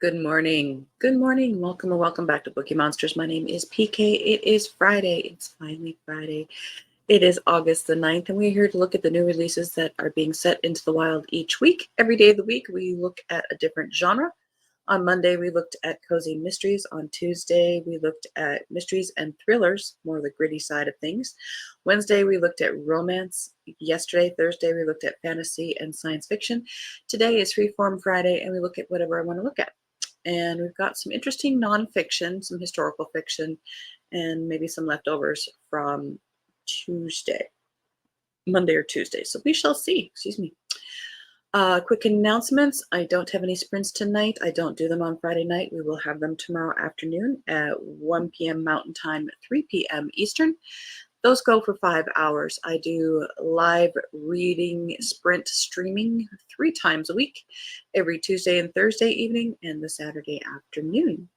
Good morning. Good morning. Welcome or welcome back to Bookeemonsters. My name is PK. It is Friday. It's finally Friday. It is August the 9th, and we're here to look at the new releases that are being set into the wild each week. Every day of the week, we look at a different genre. On Monday, we looked at cozy mysteries. On Tuesday, we looked at mysteries and thrillers, more the gritty side of things. Wednesday, we looked at romance. Yesterday, Thursday, we looked at fantasy and science fiction. Today is Freeform Friday, and we look at whatever I want to look at. And we've got some interesting nonfiction, some historical fiction, and maybe some leftovers from Monday or Tuesday. So we shall see. Excuse me. Quick announcements. I don't have any sprints tonight. I don't do them on Friday night. We will have them tomorrow afternoon at 1 p.m. Mountain Time, 3 p.m. Eastern. Those go for 5 hours. I do live reading sprint streaming 3 times a week, every Tuesday and Thursday evening and the Saturday afternoon.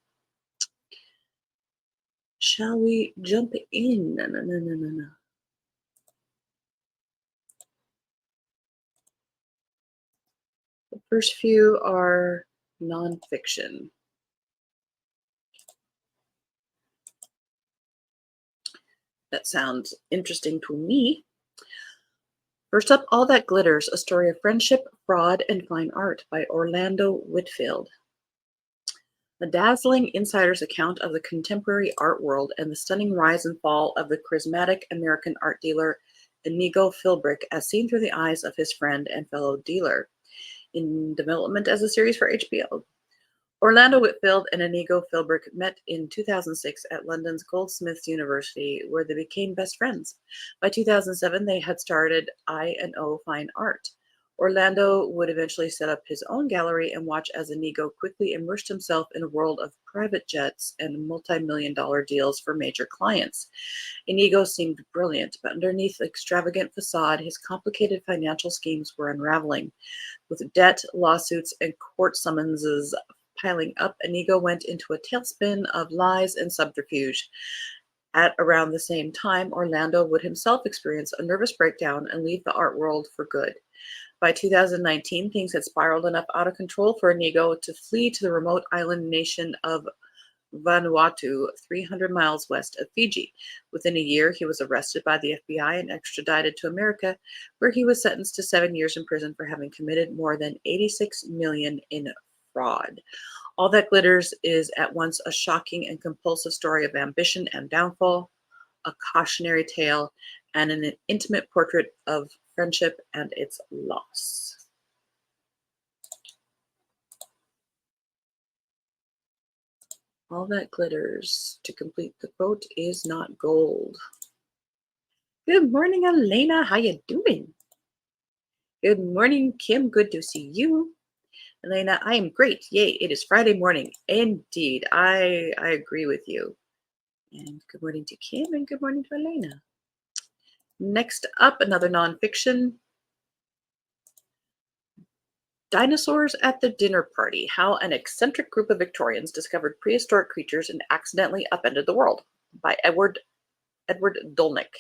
Shall we jump in? No. The first few are nonfiction. That sounds interesting to me. First up, All That Glitters, A Story of Friendship, Fraud, and Fine Art by Orlando Whitfield. The dazzling insider's account of the contemporary art world and the stunning rise and fall of the charismatic American art dealer Inigo Philbrick as seen through the eyes of his friend and fellow dealer. In development as a series for HBO. Orlando Whitfield and Inigo Philbrick met in 2006 at London's Goldsmiths University, where they became best friends. By 2007, they had started I&O Fine Art. Orlando would eventually set up his own gallery and watch as Inigo quickly immersed himself in a world of private jets and multi-million-dollar deals for major clients. Inigo seemed brilliant, but underneath the extravagant facade, his complicated financial schemes were unraveling. With debt, lawsuits, and court summonses piling up, Inigo went into a tailspin of lies and subterfuge. At around the same time, Orlando would himself experience a nervous breakdown and leave the art world for good. By 2019, things had spiraled enough out of control for Inigo to flee to the remote island nation of Vanuatu, 300 miles west of Fiji. Within a year, he was arrested by the FBI and extradited to America, where he was sentenced to 7 years in prison for having committed more than $86 million in fraud. All That Glitters is at once a shocking and compulsive story of ambition and downfall, a cautionary tale, and an intimate portrait of friendship and its loss. All that glitters, to complete the quote, is not gold. Good morning, Elena. How you doing? Good morning, Kim. Good to see you. Elena, I am great. Yay, it is Friday morning. Indeed, I agree with you. And good morning to Kim and good morning to Elena. Next up, another nonfiction. Dinosaurs at the Dinner Party, How an Eccentric Group of Victorians Discovered Prehistoric Creatures and Accidentally Upended the World by Edward Dolnick.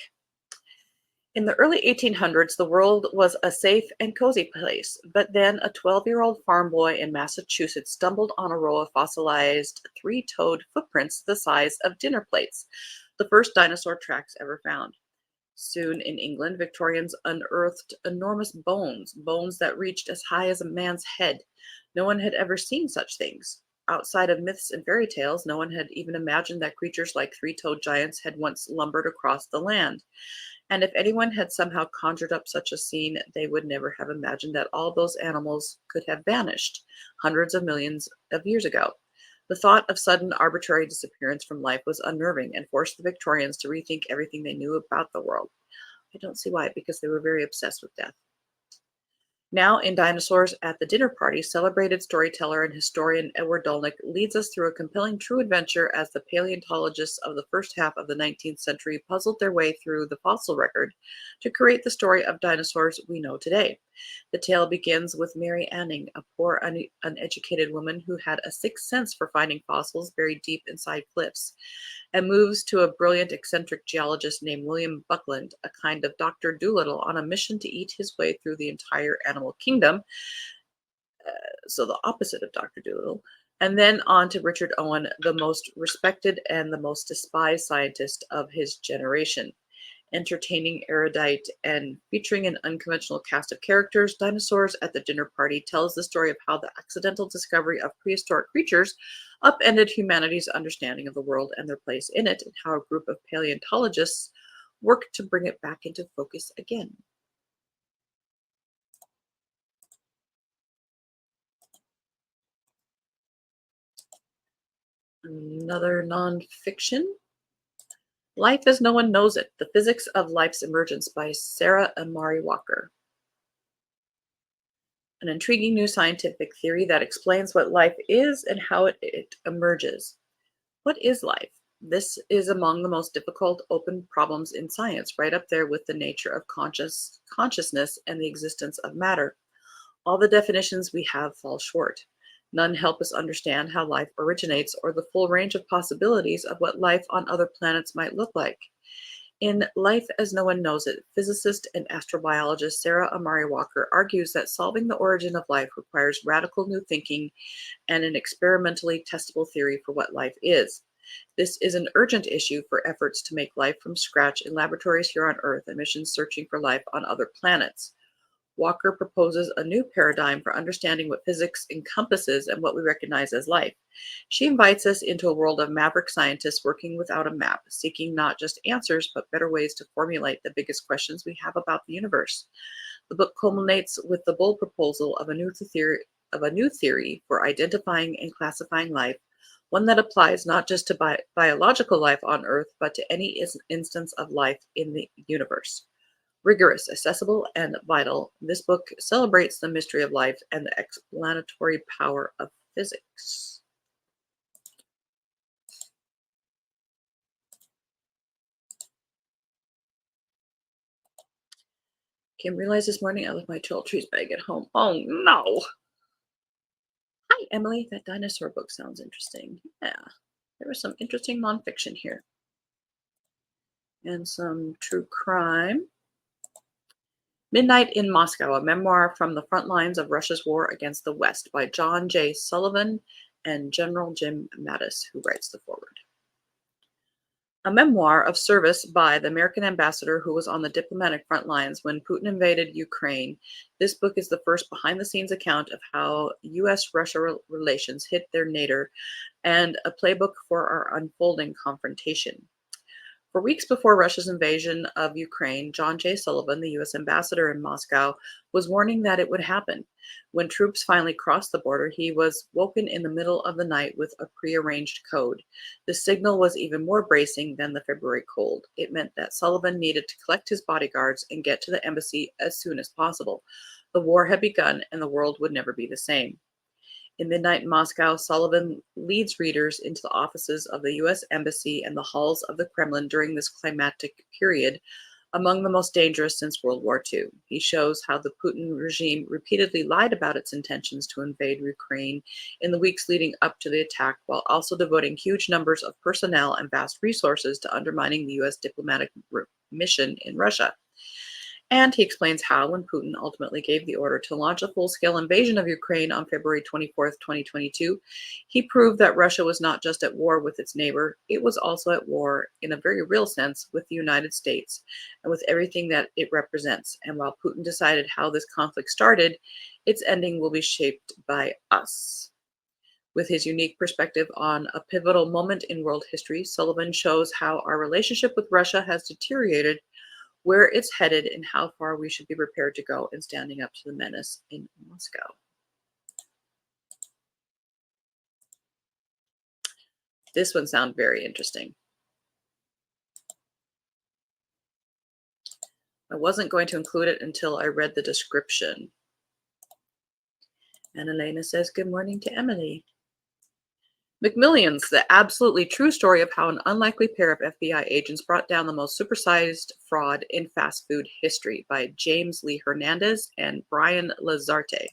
In the early 1800s, the world was a safe and cozy place, but then a 12-year-old farm boy in Massachusetts stumbled on a row of fossilized three-toed footprints the size of dinner plates, the first dinosaur tracks ever found. Soon in England, Victorians unearthed enormous bones that reached as high as a man's head. No one had ever seen such things. Outside of myths and fairy tales, no one had even imagined that creatures like three-toed giants had once lumbered across the land. And if anyone had somehow conjured up such a scene, they would never have imagined that all those animals could have vanished hundreds of millions of years ago. The thought of sudden arbitrary disappearance from life was unnerving and forced the Victorians to rethink everything they knew about the world. I don't see why, because they were very obsessed with death. Now, in Dinosaurs at the Dinner Party, celebrated storyteller and historian Edward Dolnick leads us through a compelling true adventure as the paleontologists of the first half of the 19th century puzzled their way through the fossil record to create the story of dinosaurs we know today. The tale begins with Mary Anning, a poor, uneducated woman who had a sixth sense for finding fossils buried deep inside cliffs, and moves to a brilliant, eccentric geologist named William Buckland, a kind of Dr. Dolittle on a mission to eat his way through the entire animal kingdom, So the opposite of Dr. Dolittle. And then on to Richard Owen, the most respected and the most despised scientist of his generation. Entertaining, erudite, and featuring an unconventional cast of characters, Dinosaurs at the Dinner Party tells the story of how the accidental discovery of prehistoric creatures upended humanity's understanding of the world and their place in it, and how a group of paleontologists worked to bring it back into focus again. Another nonfiction, Life as No One Knows It, The Physics of Life's Emergence by Sarah Amari Walker. An intriguing new scientific theory that explains what life is and how it emerges. What is life? This is among the most difficult open problems in science, right up there with the nature of consciousness and the existence of matter. All the definitions we have fall short. None help us understand how life originates or the full range of possibilities of what life on other planets might look like. In Life as No One Knows It, physicist and astrobiologist Sarah Amari Walker argues that solving the origin of life requires radical new thinking and an experimentally testable theory for what life is. This is an urgent issue for efforts to make life from scratch in laboratories here on Earth and missions searching for life on other planets. Walker proposes a new paradigm for understanding what physics encompasses and what we recognize as life. She invites us into a world of maverick scientists working without a map, seeking not just answers, but better ways to formulate the biggest questions we have about the universe. The book culminates with the bold proposal of a new theory for identifying and classifying life, one that applies not just to biological life on Earth, but to any instance of life in the universe. Rigorous, accessible, and vital, this book celebrates the mystery of life and the explanatory power of physics. Kim realized this morning I left my toiletries bag at home. Oh no! Hi, Emily. That dinosaur book sounds interesting. Yeah, there was some interesting nonfiction here. And some true crime. Midnight in Moscow, a memoir from the front lines of Russia's war against the West by John J. Sullivan and General Jim Mattis, who writes the foreword. A memoir of service by the American ambassador who was on the diplomatic front lines when Putin invaded Ukraine. This book is the first behind the scenes account of how US Russia relations hit their nadir and a playbook for our unfolding confrontation. For weeks before Russia's invasion of Ukraine, John J. Sullivan, the U.S. ambassador in Moscow, was warning that it would happen. When troops finally crossed the border, he was woken in the middle of the night with a prearranged code. The signal was even more bracing than the February cold. It meant that Sullivan needed to collect his bodyguards and get to the embassy as soon as possible. The war had begun, and the world would never be the same. In Midnight in Moscow, Sullivan leads readers into the offices of the U.S. Embassy and the halls of the Kremlin during this climactic period, among the most dangerous since World War II. He shows how the Putin regime repeatedly lied about its intentions to invade Ukraine in the weeks leading up to the attack, while also devoting huge numbers of personnel and vast resources to undermining the U.S. diplomatic mission in Russia. And he explains how, when Putin ultimately gave the order to launch a full-scale invasion of Ukraine on February 24th, 2022, he proved that Russia was not just at war with its neighbor, it was also at war, in a very real sense, with the United States and with everything that it represents. And while Putin decided how this conflict started, its ending will be shaped by us. With his unique perspective on a pivotal moment in world history, Sullivan shows how our relationship with Russia has deteriorated, where it's headed, and how far we should be prepared to go in standing up to the menace in Moscow. This one sounds very interesting. I wasn't going to include it until I read the description. And Elena says, good morning to Emily. McMillions, the absolutely true story of how an unlikely pair of FBI agents brought down the most supersized fraud in fast food history by James Lee Hernandez and Brian Lazarte.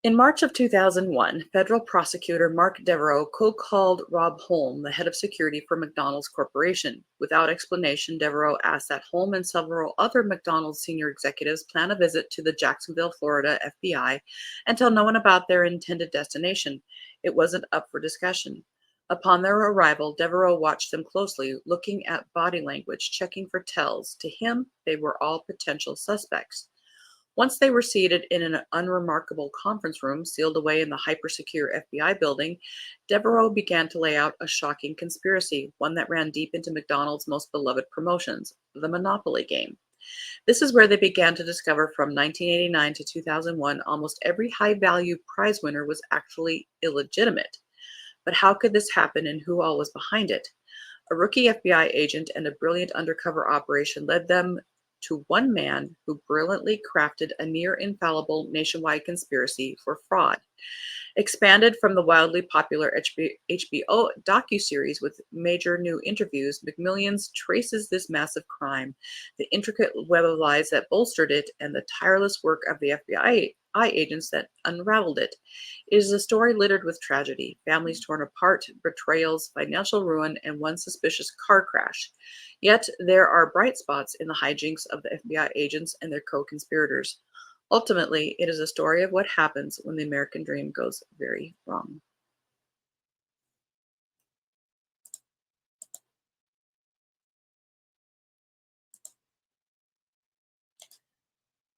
In March of 2001, federal prosecutor Mark Devereaux cold-called Rob Holm, the head of security for McDonald's Corporation. Without explanation, Devereaux asked that Holm and several other McDonald's senior executives plan a visit to the Jacksonville, Florida FBI and tell no one about their intended destination. It wasn't up for discussion. Upon their arrival, Devereaux watched them closely, looking at body language, checking for tells. To him, they were all potential suspects. Once they were seated in an unremarkable conference room sealed away in the hyper-secure FBI building, Devereaux began to lay out a shocking conspiracy, one that ran deep into McDonald's most beloved promotions, the Monopoly game. This is where they began to discover from 1989 to 2001 almost every high-value prize winner was actually illegitimate. But how could this happen and who all was behind it? A rookie FBI agent and a brilliant undercover operation led them to one man who brilliantly crafted a near infallible nationwide conspiracy for fraud. Expanded from the wildly popular HBO docuseries with major new interviews, McMillions traces this massive crime, the intricate web of lies that bolstered it, and the tireless work of the FBI agents that unraveled it. It is a story littered with tragedy, families torn apart, betrayals, financial ruin, and one suspicious car crash. Yet there are bright spots in the hijinks of the FBI agents and their co-conspirators. Ultimately, it is a story of what happens when the American dream goes very wrong.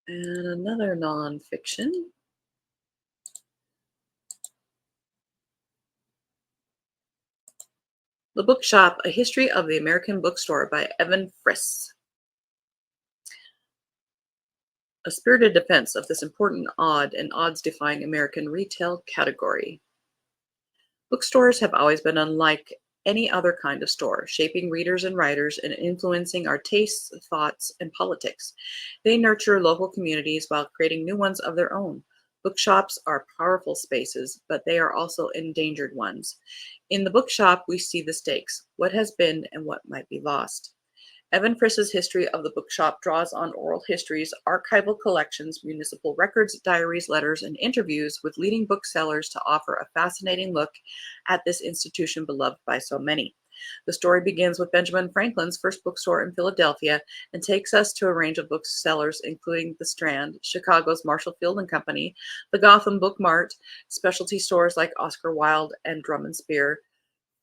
And another nonfiction, The Bookshop, A History of the American Bookstore by Evan Friss. A spirited defense of this important, odd, and odds-defying American retail category. Bookstores have always been unlike any other kind of store, shaping readers and writers and influencing our tastes, thoughts, and politics. They nurture local communities while creating new ones of their own. Bookshops are powerful spaces, but they are also endangered ones. In the bookshop, we see the stakes, what has been and what might be lost. Evan Friss's history of the bookshop draws on oral histories, archival collections, municipal records, diaries, letters, and interviews with leading booksellers to offer a fascinating look at this institution beloved by so many. The story begins with Benjamin Franklin's first bookstore in Philadelphia and takes us to a range of booksellers, including The Strand, Chicago's Marshall Field and Company, the Gotham Book Mart, specialty stores like Oscar Wilde and Drum and Spear,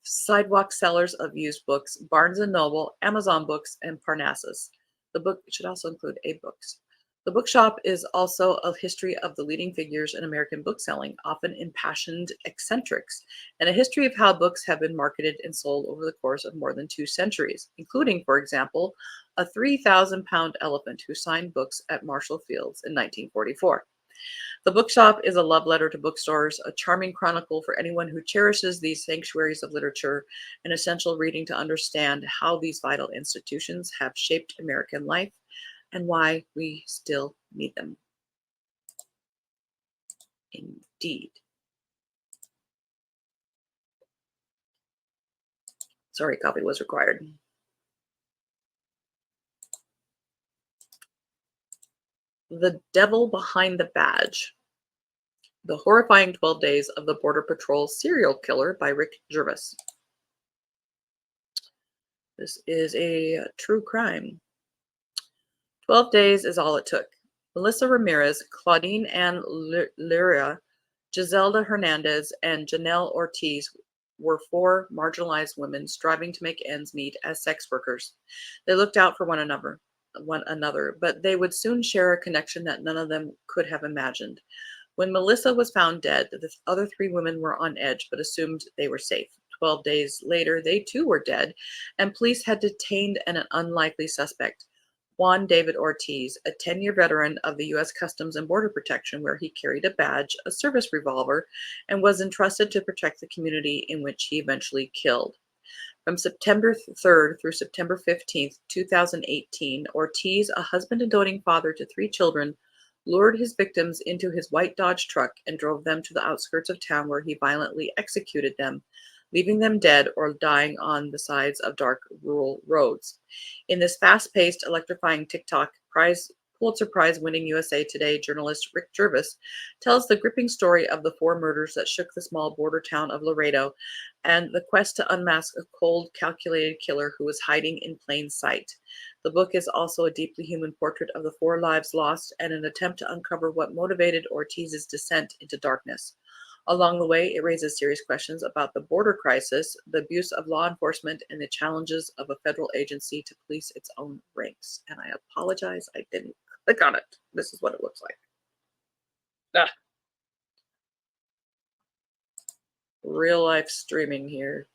sidewalk sellers of used books, Barnes& and Noble, Amazon Books, and Parnassus. The book should also include A-books. The bookshop is also a history of the leading figures in American bookselling, often impassioned eccentrics, and a history of how books have been marketed and sold over the course of more than 2 centuries, including, for example, a 3,000-pound elephant who signed books at Marshall Fields in 1944. The bookshop is a love letter to bookstores, a charming chronicle for anyone who cherishes these sanctuaries of literature, an essential reading to understand how these vital institutions have shaped American life and why we still need them. Indeed. Sorry, copy was required. The Devil Behind the Badge. The Horrifying 12 Days of the Border Patrol Serial Killer by Rick Gervais. This is a true crime. 12 days is all it took. Melissa Ramirez, Claudine Ann Luria, Giselda Hernandez, and Janelle Ortiz were 4 marginalized women striving to make ends meet as sex workers. They looked out for one another, but they would soon share a connection that none of them could have imagined. When Melissa was found dead, the other 3 women were on edge but assumed they were safe. 12 days later, they too were dead, and police had detained an unlikely suspect, Juan David Ortiz, a 10-year veteran of the U.S. Customs and Border Protection, where he carried a badge, a service revolver, and was entrusted to protect the community in which he eventually killed. From September 3rd through September 15th, 2018, Ortiz, a husband and doting father to 3 children, lured his victims into his white Dodge truck and drove them to the outskirts of town where he violently executed them, leaving them dead or dying on the sides of dark rural roads. In this fast-paced, electrifying TikTok prize Pulitzer Prize winning USA Today journalist Rick Jervis tells the gripping story of the four murders that shook the small border town of Laredo and the quest to unmask a cold, calculated killer who was hiding in plain sight. The book is also a deeply human portrait of the four lives lost and an attempt to uncover what motivated Ortiz's descent into darkness. Along the way, it raises serious questions about the border crisis, the abuse of law enforcement, and the challenges of a federal agency to police its own ranks. And I apologize, I didn't click on it. This is what it looks like. Ah, real life streaming here.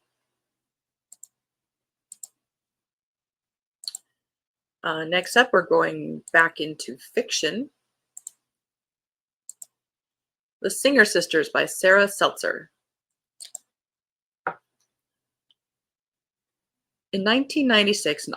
Next up, we're going back into fiction. The Singer Sisters by Sarah Seltzer. In 1996, an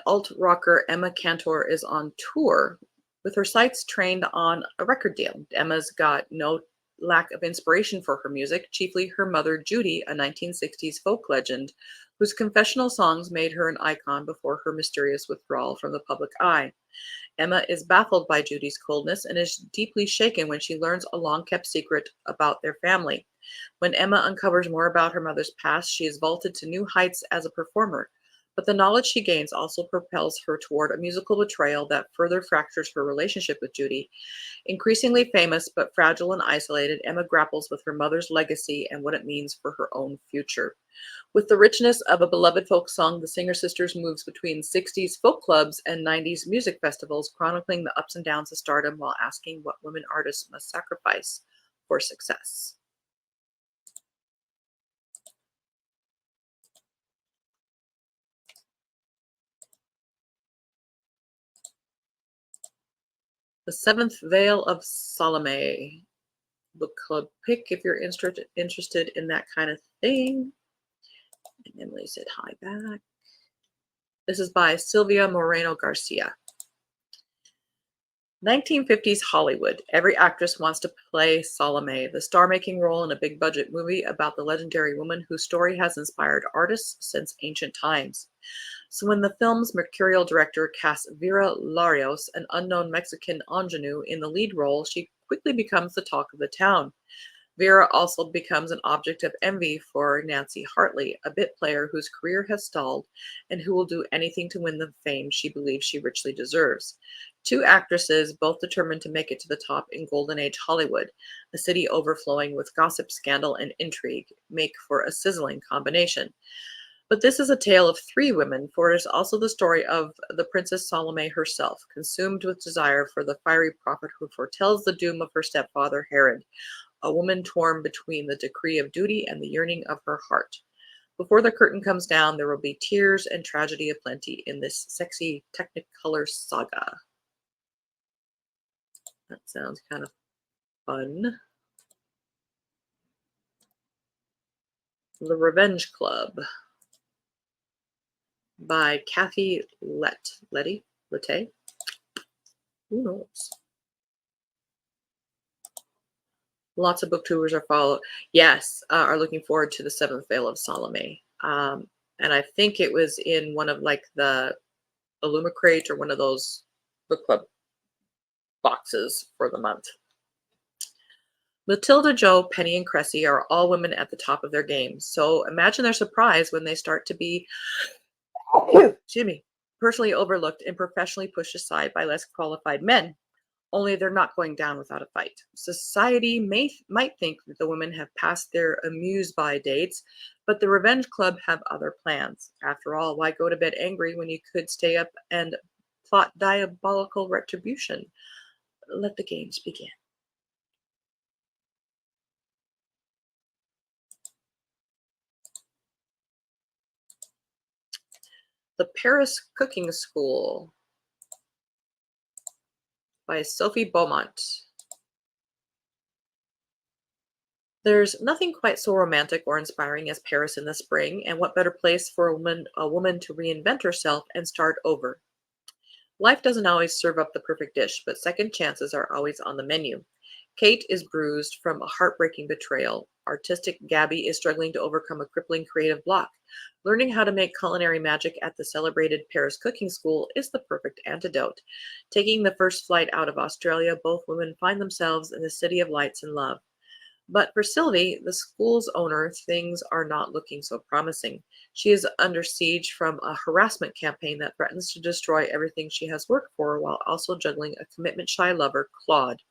alt-rocker Emma Cantor is on tour with her sights trained on a record deal. Emma's got no lack of inspiration for her music, chiefly her mother Judy, a 1960s folk legend whose confessional songs made her an icon before her mysterious withdrawal from the public eye. Emma is baffled by Judy's coldness and is deeply shaken when she learns a long-kept secret about their family. When Emma uncovers more about her mother's past, she is vaulted to new heights as a performer. But the knowledge she gains also propels her toward a musical betrayal that further fractures her relationship with Judy. Increasingly famous but fragile and isolated, Emma grapples with her mother's legacy and what it means for her own future. With the richness of a beloved folk song, the Singer Sisters moves between 60s folk clubs and 90s music festivals, chronicling the ups and downs of stardom while asking what women artists must sacrifice for success. The Seventh Veil of Salome. Book club pick if you're interested in that kind of thing. And Emily said hi back. This is by Silvia Moreno Garcia. 1950s Hollywood. Every actress wants to play Salome, the star-making role in a big-budget movie about the legendary woman whose story has inspired artists since ancient times. So when the film's mercurial director casts Vera Larios, an unknown Mexican ingenue, in the lead role, she quickly becomes the talk of the town. Vera also becomes an object of envy for Nancy Hartley, a bit player whose career has stalled and who will do anything to win the fame she believes she richly deserves. Two actresses, both determined to make it to the top in Golden Age Hollywood, a city overflowing with gossip, scandal, and intrigue, make for a sizzling combination. But this is a tale of three women, for it is also the story of the Princess Salome herself, consumed with desire for the fiery prophet who foretells the doom of her stepfather Herod, a woman torn between the decree of duty and the yearning of her heart. Before the curtain comes down, there will be tears and tragedy aplenty in this sexy Technicolor saga. That sounds kind of fun. The Revenge Club by Kathy Lette. Who knows? Lots of booktubers are looking forward to the Seventh Veil of Salome. And I think it was in one of like the Illumicrate or one of those book club boxes for the month. Matilda, Jo, Penny, and Cressy are all women at the top of their game. So imagine their surprise when they start to be personally overlooked and professionally pushed aside by less qualified men. Only they're not going down without a fight. Society might think that the women have passed their amuse-by dates, but the Revenge Club have other plans. After all, why go to bed angry when you could stay up and plot diabolical retribution? Let the games begin. The Paris Cooking School by Sophie Beaumont. There's nothing quite so romantic or inspiring as Paris in the spring, and what better place for a woman to reinvent herself and start over. Life doesn't always serve up the perfect dish, but second chances are always on the menu. Kate is bruised from a heartbreaking betrayal. Artistic Gabby is struggling to overcome a crippling creative block. Learning how to make culinary magic at the celebrated Paris cooking school is the perfect antidote. Taking the first flight out of Australia, both women find themselves in the city of lights and love. But for Sylvie, the school's owner, things are not looking so promising. She is under siege from a harassment campaign that threatens to destroy everything she has worked for while also juggling a commitment-shy lover, Claude.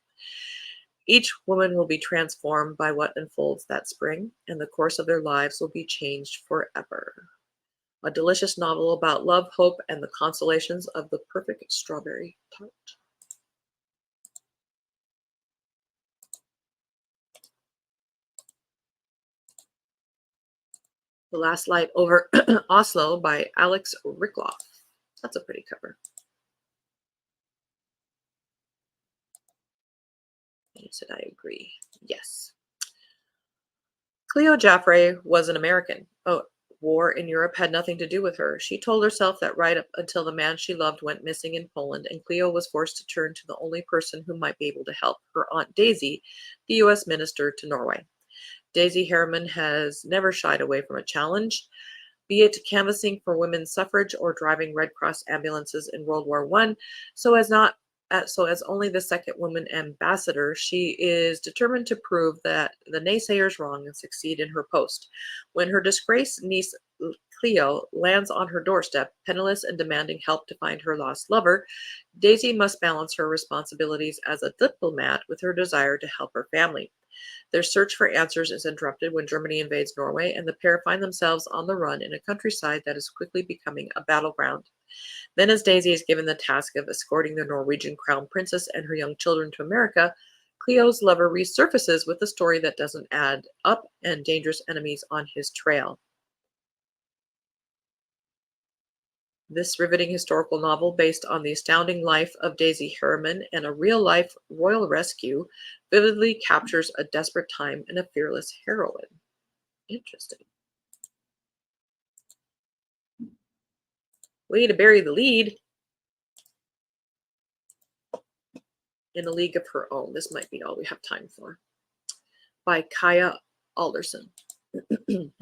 Each woman will be transformed by what unfolds that spring, and the course of their lives will be changed forever. A delicious novel about love, hope, and the consolations of the perfect strawberry tart. The Last Light Over Oslo by Alex Rickloff. That's a pretty cover. He said, I agree. Yes. Cleo Jaffray was an American. Oh, war in Europe had nothing to do with her. She told herself that right up until the man she loved went missing in Poland, and Cleo was forced to turn to the only person who might be able to help, her Aunt Daisy, the U.S. minister to Norway. Daisy Harriman has never shied away from a challenge, be it canvassing for women's suffrage or driving Red Cross ambulances in World War I. So as only the second woman ambassador, she is determined to prove that the naysayers wrong and succeed in her post. When her disgraced niece Cleo lands on her doorstep, penniless and demanding help to find her lost lover, Daisy must balance her responsibilities as a diplomat with her desire to help her family. Their search for answers is interrupted when Germany invades Norway, and the pair find themselves on the run in a countryside that is quickly becoming a battleground. Then, as Daisy is given the task of escorting the Norwegian crown princess and her young children to America, Cleo's lover resurfaces with a story that doesn't add up and dangerous enemies on his trail. This riveting historical novel, based on the astounding life of Daisy Harriman and a real-life royal rescue, vividly captures a desperate time and a fearless heroine. Interesting. Way to bury the lead. In a League of Her Own. This might be all we have time for. By Kaya Alderson.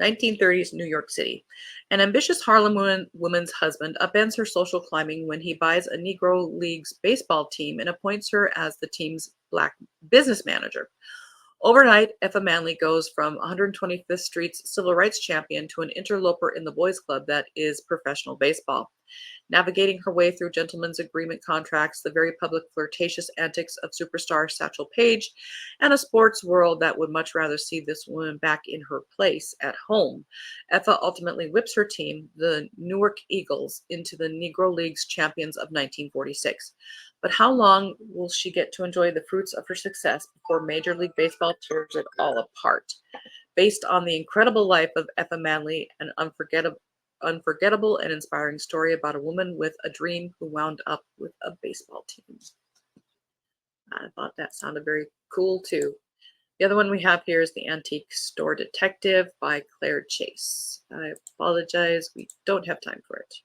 1930s New York City. An ambitious Harlem woman's husband upends her social climbing when he buys a Negro Leagues baseball team and appoints her as the team's black business manager. Overnight, Effa Manley goes from 125th Street's civil rights champion to an interloper in the boys' club that is professional baseball. Navigating her way through gentlemen's agreement contracts, the very public flirtatious antics of superstar Satchel Paige, and a sports world that would much rather see this woman back in her place at home, Effa ultimately whips her team, the Newark Eagles, into the Negro Leagues champions of 1946. But how long will she get to enjoy the fruits of her success before Major League Baseball tears it all apart? Based on the incredible life of Effa Manley, an unforgettable and inspiring story about a woman with a dream who wound up with a baseball team. I thought that sounded very cool too. The other one we have here is The Antique Store Detective by Claire Chase. I apologize, we don't have time for it.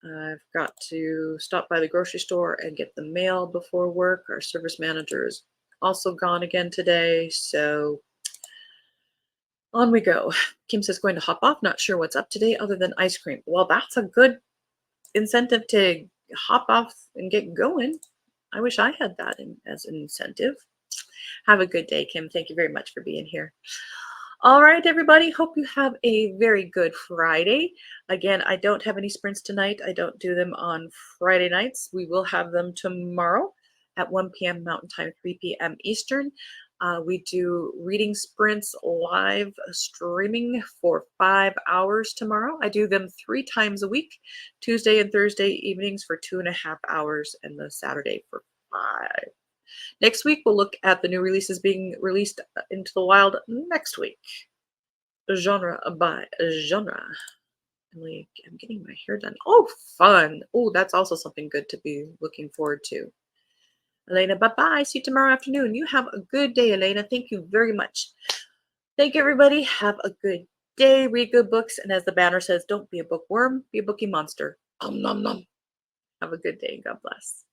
I've got to stop by the grocery store and get the mail before work. Our service manager is also gone again today, so on we go. Kim says going to hop off. Not sure what's up today other than ice cream. Well, that's a good incentive to hop off and get going. I wish I had that as an incentive. Have a good day, Kim. Thank you very much for being here. All right, everybody. Hope you have a very good Friday. Again, I don't have any sprints tonight. I don't do them on Friday nights. We will have them tomorrow at 1 p.m. Mountain Time, 3 p.m. Eastern. We do reading sprints live streaming for 5 hours tomorrow. I do them 3 times a week, Tuesday and Thursday evenings for 2.5 hours, and the Saturday for 5. Next week, we'll look at the new releases being released into the wild next week. Genre by genre. I'm getting my hair done. Oh, fun. Oh, that's also something good to be looking forward to. Elena, bye-bye. See you tomorrow afternoon. You have a good day, Elena. Thank you very much. Thank you, everybody. Have a good day. Read good books. And as the banner says, don't be a bookworm. Be a bookie monster. Nom, nom, nom. Have a good day. God bless.